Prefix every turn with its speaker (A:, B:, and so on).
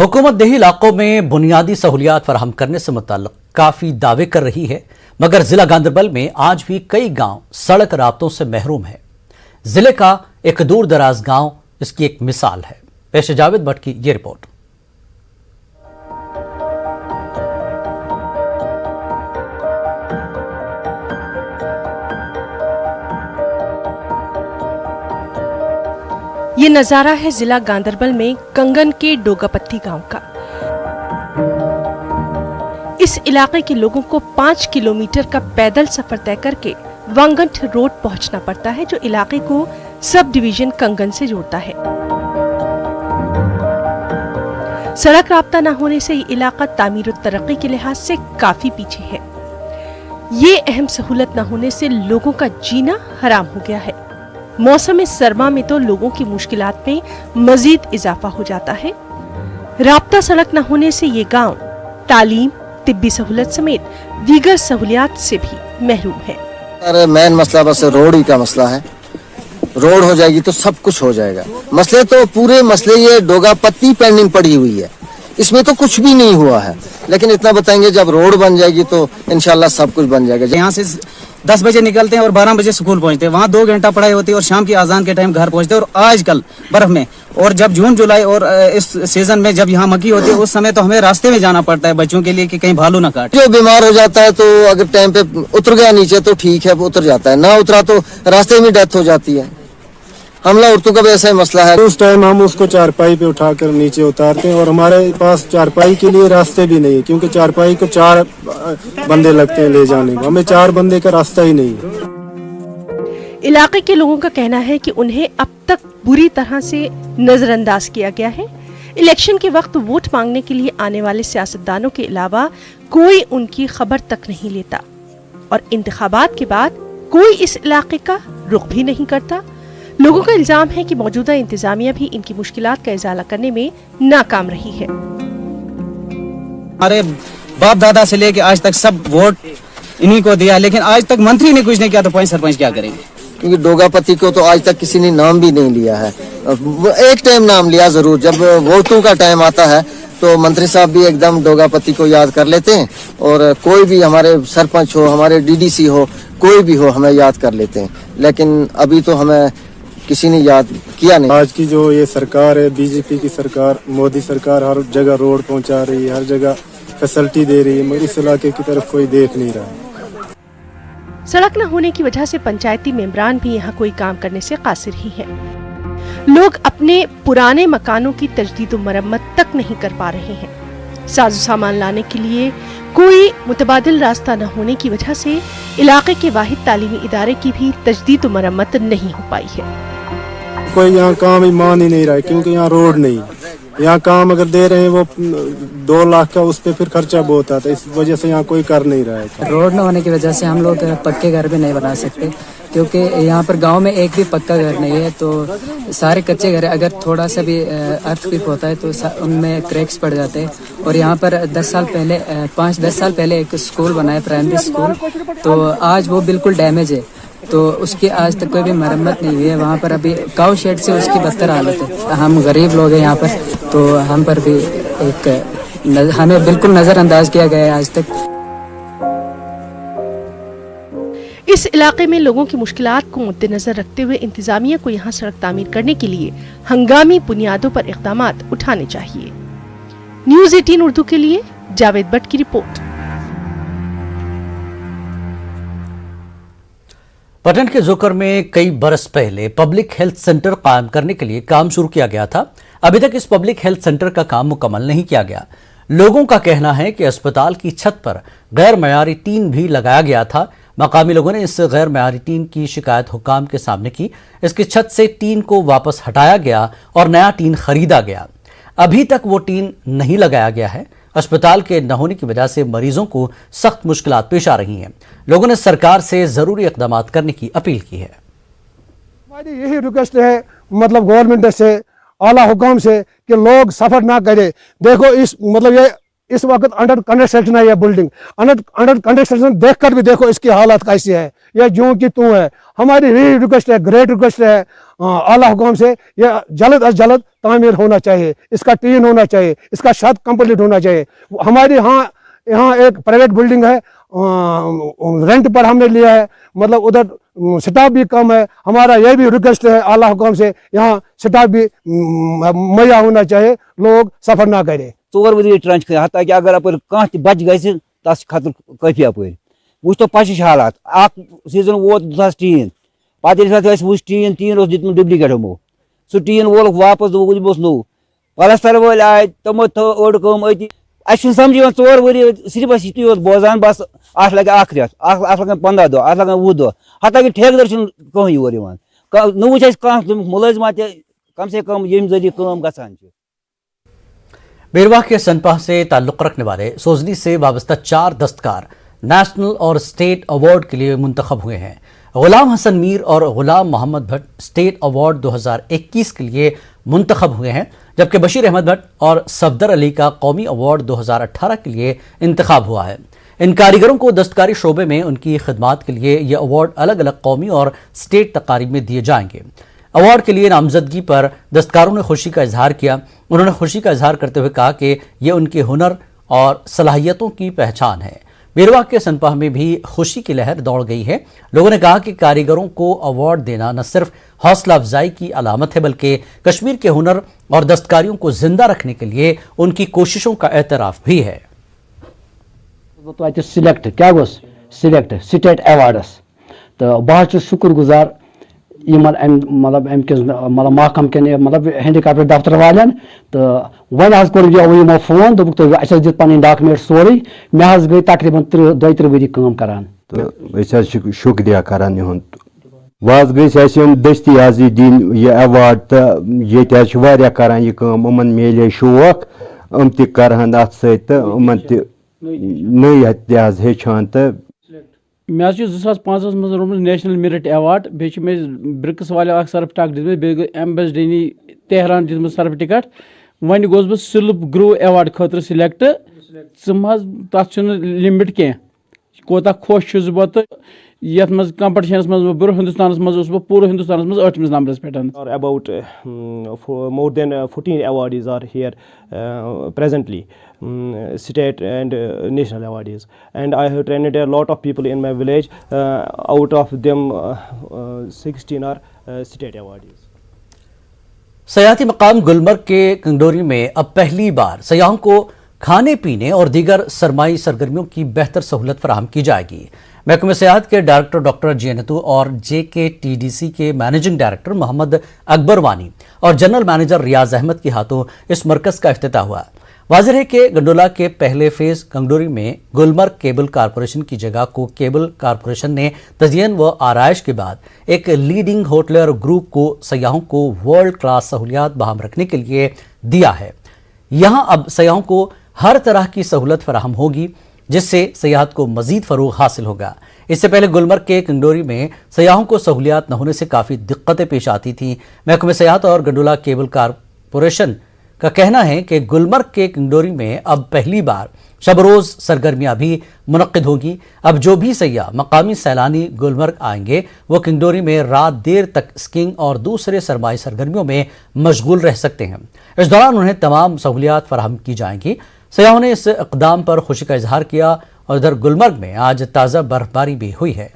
A: हुकूमत देही इलाकों में बुनियादी सहूलियात फराहम करने से मुताल्लिक काफ़ी दावे कर रही है, मगर ज़िला गांदरबल में आज भी कई गांव सड़क राब्तों से महरूम है। ज़िले का एक दूर दराज गांव इसकी एक मिसाल है। पेश जावेद भट्ट की ये रिपोर्ट।
B: ये नज़ारा है जिला गांदरबल में कंगन के डोगापत्ती गांव का। इस इलाके के लोगों को 5 किलोमीटर का पैदल सफर तय करके वांगट रोड पहुंचना पड़ता है, जो इलाके को सब डिवीजन कंगन से जोड़ता है। सड़क राब्ता न होने से ये इलाका तामीर और तरक्की के लिहाज से काफी पीछे है। ये अहम सहूलत न होने से लोगों का जीना हराम हो गया है। मौसम सरमा में तो लोगों की मुश्किलात में मजीद इजाफा हो जाता है। राब्ता सड़क न होने से ये गांव तालीम, तिब्बी सहूलत समेत दीगर सहूलियात से भी महरूम है।
C: अरे मेन मसला बस रोड ही का मसला है। रोड हो जाएगी तो सब कुछ हो जाएगा। मसले तो पूरे मसले ये डोगापत्ती पेंडिंग पड़ी हुई है, इसमें तो कुछ भी नहीं हुआ है, लेकिन इतना बताएंगे जब रोड बन जाएगी तो इंशाल्लाह सब कुछ बन जाएगा।
D: यहाँ से 10 बजे निकलते हैं और 12 बजे स्कूल पहुँचते हैं, वहाँ 2 घंटा पढ़ाई होती है और शाम की अजान के टाइम घर पहुँचते हैं। और आजकल बर्फ में और जब जून जुलाई और इस सीजन में जब यहाँ मक्की होती है उस समय तो हमें रास्ते में जाना पड़ता है बच्चों के लिए कि कहीं भालू ना काटे।
C: जो बीमार हो जाता है तो अगर टाइम पे उतर गया नीचे तो ठीक है, उतर जाता है, ना उतरा तो रास्ते में डेथ हो जाती है। हमला उर्दू का भी ऐसा ही मसला है।
E: उस टाइम हम उसको चारपाई पे उठाकर नीचे उतारते हैं और हमारे पास चारपाई के लिए रास्ते भी नहीं है, क्योंकि चारपाई को 4 बंदे लगते हैं ले जाने को, हमें 4 बंदे का रास्ता ही नहीं है।
B: इलाके के लोगों का कहना है कि उन्हें अब तक बुरी तरह से नजरअंदाज किया गया है। इलेक्शन के वक्त वोट मांगने के लिए आने वाले सियासतदानों के अलावा कोई उनकी खबर तक नहीं लेता और इंतखाबात के बाद कोई इस इलाके का रुख भी नहीं करता। लोगों का इल्जाम है कि मौजूदा इंतजामिया भी इनकी मुश्किलात का इजाला करने में नाकाम रही है।
D: हमारे बाप दादा से लेके आज तक सब वोट इन्हीं को दिया, लेकिन आज तक मंत्री ने कुछ नहीं किया तो पंच सरपंच क्या करेंगे?
C: क्योंकि डोगापत्ती को तो आज तक किसी ने नाम भी नहीं लिया है। एक टाइम नाम लिया जरूर, जब वोटों का टाइम आता है तो मंत्री साहब भी एकदम डोगापत्ती को याद कर लेते हैं और कोई भी हमारे सरपंच हो, हमारे डीडीसी हो, कोई भी हो, हमें याद कर लेते हैं, लेकिन अभी तो हमें किसी ने याद किया नहीं।
E: आज की जो ये सरकार है, बीजेपी की सरकार, मोदी सरकार हर जगह रोड पहुंचा रही है, हर जगह फैसिलिटी दे रही है, मगर इस इलाके की तरफ कोई देख नहीं रहा है।
B: सड़क न होने की वजह से पंचायती मेंबरान भी यहाँ कोई काम करने से कासिर ही हैं। लोग अपने पुराने मकानों की तजदीद व मरम्मत तक नहीं कर पा रहे हैं। साजो सामान लाने के लिए कोई मुतबादिल रास्ता न होने की वजह से इलाके के वाहिद तालीमी इदारे की भी तजदीद व मरम्मत नहीं हो पाई है।
E: कोई यहाँ काम ही मान ही नहीं रहा है, क्योंकि यहाँ रोड नहीं है। यहाँ काम अगर दे रहे हैं वो 2 लाख का, उस पे फिर खर्चा बहुत आता है, इस वजह से यहाँ कोई कर नहीं रहा है।
F: रोड न होने की वजह से हम लोग पक्के घर भी नहीं बना सकते, क्योंकि यहाँ पर गांव में एक भी पक्का घर नहीं है। तो सारे कच्चे घर, अगर थोड़ा सा भी अर्थक्वेक होता है तो उनमें क्रैक्स पड़ जाते हैं। और यहाँ पर 5-10 साल पहले एक स्कूल बना है, प्राइमरी स्कूल, तो आज वो बिल्कुल डैमेज है, तो उसकी आज तक कोई भी मरम्मत नहीं हुई है। वहाँ पर अभी काउ शेड से उसकी बदतर हालत है। हम गरीब लोग हैं यहाँ पर, तो हम पर भी हमें बिल्कुल नज़रअंदाज किया गया है आज तक।
B: इस इलाके में लोगों की मुश्किलात को मद्देनजर रखते हुए इंतजामिया को यहाँ सड़क तामीर करने के लिए हंगामी बुनियादों पर इक़दामात उठाने चाहिए। न्यूज़ 18 उर्दू के लिए जावेद भट्ट की रिपोर्ट।
A: पटन के जोकर में कई बरस पहले पब्लिक हेल्थ सेंटर कायम करने के लिए काम शुरू किया गया था। अभी तक इस पब्लिक हेल्थ सेंटर का काम मुकम्मल नहीं किया गया। लोगों का कहना है कि अस्पताल की छत पर गैर मयारी टीन भी लगाया गया था। मकामी लोगों ने इस गैर मयारी टीन की शिकायत हुकाम के सामने की। इसकी छत से टीन को वापस हटाया गया और नया टीन खरीदा गया। अभी तक वो टीन नहीं लगाया गया है। अस्पताल के न होने की वजह से मरीजों को सख्त मुश्किलात पेश आ रही हैं। लोगों ने सरकार से जरूरी इक़दाम करने की अपील की है।
G: हमारी यही रिक्वेस्ट है, मतलब गवर्नमेंट से, आला हुकाम से, कि लोग सफर ना करें। देखो इस मतलब ये इस वक्त अंडर कंस्ट्रक्शन है ये बिल्डिंग, अंडर कंस्ट्रक्शन देखकर भी देखो इसकी हालत कैसी है, ये जो कि तू है। हमारी यही रिक्वेस्ट है, ग्रेट रिक्वेस्ट है आला हुकाम से, ये जल्द अज जल्द तामीर होना चाहिए, इसका टीन होना चाहिए, इसका छत कंप्लीट होना चाहिए। हमारी यहाँ एक प्राइवेट बिल्डिंग है, रेंट पर हमने लिया है, मतलब उधर स्टाफ भी कम है। हमारा ये भी रिक्वेस्ट है आला हुकाम से, यहाँ स्टाफ भी मुहैया होना चाहिए, लोग सफर ना करें।
H: 4 वरी ट्रंच कर ताकि अगर अपर कह बच गई तस खतर काफी अपर वो तो पशिश हालात सीजन वोत 2000 टीन पे वो टीन दित डुप्लीकेट हमो सह टीन वोल वापस दोस नो पलस्तर वाल आए तमो ओड कम अति अच्छे समझ 4 वरी सिर्फ ये बोजान बस अत लगे 1 रेत अत लगन 15 दह अत लगन 20 दह हालांकि ठेकेदार कह योर न वो मुलाजिमा कम से कम ये जरिए काम गसान।
A: बेरवा के सनपाह से ताल्लुक़ रखने वाले सोजनी से वाबस्ता 4 दस्तकार नेशनल और स्टेट अवार्ड के लिए मुंतखब हुए हैं। गुलाम हसन मीर और गुलाम मोहम्मद भट्ट स्टेट अवार्ड 2021 के लिए मुंतखब हुए हैं, जबकि बशीर अहमद भट्ट और सफदर अली का कौमी अवार्ड 2018 के लिए इंतखाब हुआ है। इन कारीगरों को दस्तकारी शोबे में उनकी खिदमात के लिए ये अवार्ड अलग अलग कौमी और स्टेट तकारीब में दिए जाएंगे। अवार्ड के लिए नामजदगी पर दस्तकारों ने खुशी का इजहार किया। उन्होंने खुशी का इजहार करते हुए कहा कि यह उनके हुनर और सलाहियतों की पहचान है। बेरवा के सनपाह में भी खुशी की लहर दौड़ गई है। लोगों ने कहा कि कारीगरों को अवार्ड देना न सिर्फ हौसला अफजाई की अलामत है, बल्कि कश्मीर के हुनर और दस्तकारियों को जिंदा रखने के लिए उनकी कोशिशों का एतराफ भी है।
I: सिलेक्ट क्या गोस सिलेक्ट स्टेट अवार्डस तो बहुत शुक्रगुजार मतलब मतलब महकम के मतलब हैंडीक्राफ्ट दफ्तर वाले तो वन कोर फोन दोक तो अस दित पन डॉक्यूमेंट सोरे मे गई तकरीबन 32 वरी काम करान
J: तो शुक्रिया करान इहुंद वाज गई दस्ती दिन यह अवार्ड तो ये करान यह काम उमन मेले शौक त करहन अत सतन त नई हेचान तो
I: मे 2005 मज रोमत नेशनल मेरिट अवार्ड बे ब्रिक्स वाले सर्टिफिकेट दित बे एम्बेसडनी तेहरान दित सर्टिफिकेट वन गोस बह सिल्प ग्रो अवार्ड खतर सिलेक्ट तथ लिमिट कह कोता खुश बह तो ये कंपटिशन मज बुर हिंदुस्तान मज पूरे हिंदुस्तान मज 8वें नंबरस पे।
K: About more than 14 awardees are here presently, state and national awardees, and I have trained a lot of people in my village. Out of them 16 are state awardees.
A: सयाहती मकाम गुलमर्ग के कंगडोरी में अब पहली बार सयाहों को खाने पीने और दीगर सरमाई सरगर्मियों की बेहतर सहूलत फराहम की जाएगी। महकमे सियाहत के डायरेक्टर डॉक्टर जीनतू और JKTDC के मैनेजिंग डायरेक्टर मोहम्मद अकबर वानी और जनरल मैनेजर रियाज अहमद के हाथों इस मरकज का इफ्तिताह हुआ। वाज़ेह है कि गंडोला के पहले फेज कंगडोरी में गुलमर्ग केबल कारपोरेशन की जगह को केबल कारपोरेशन ने तज़यीन व आराइश के बाद एक लीडिंग होटलर ग्रुप को सयाहों को वर्ल्ड क्लास सहूलियात बहाम रखने के लिए दिया है। यहाँ अब सयाहों को हर तरह की सहूलत फराहम होगी, जिससे सयाहत को मजीद फरोग हासिल होगा। इससे पहले गुलमर्ग के कंगडोरी में सयाहों को सहूलियात न होने से काफ़ी दिक्कतें पेश आती थीं। महकमे सयाहत और गंडोला केबल कारपोरेशन का कहना है कि गुलमर्ग के कंगडोरी में अब पहली बार शब रोज़ सरगर्मियाँ भी मुनक्किद होगी। अब जो भी सयाह मकामी सैलानी गुलमर्ग आएंगे वो कंगडोरी में रात देर तक स्कीइंग और दूसरे सरमाई सरगर्मियों में मशगूल रह सकते हैं। इस दौरान उन्हें तमाम सहूलियात फराहम की जाएंगी। सयाहों ने इस इक़दाम पर खुशी का इजहार किया और इधर गुलमर्ग में आज ताज़ा बर्फबारी भी हुई है।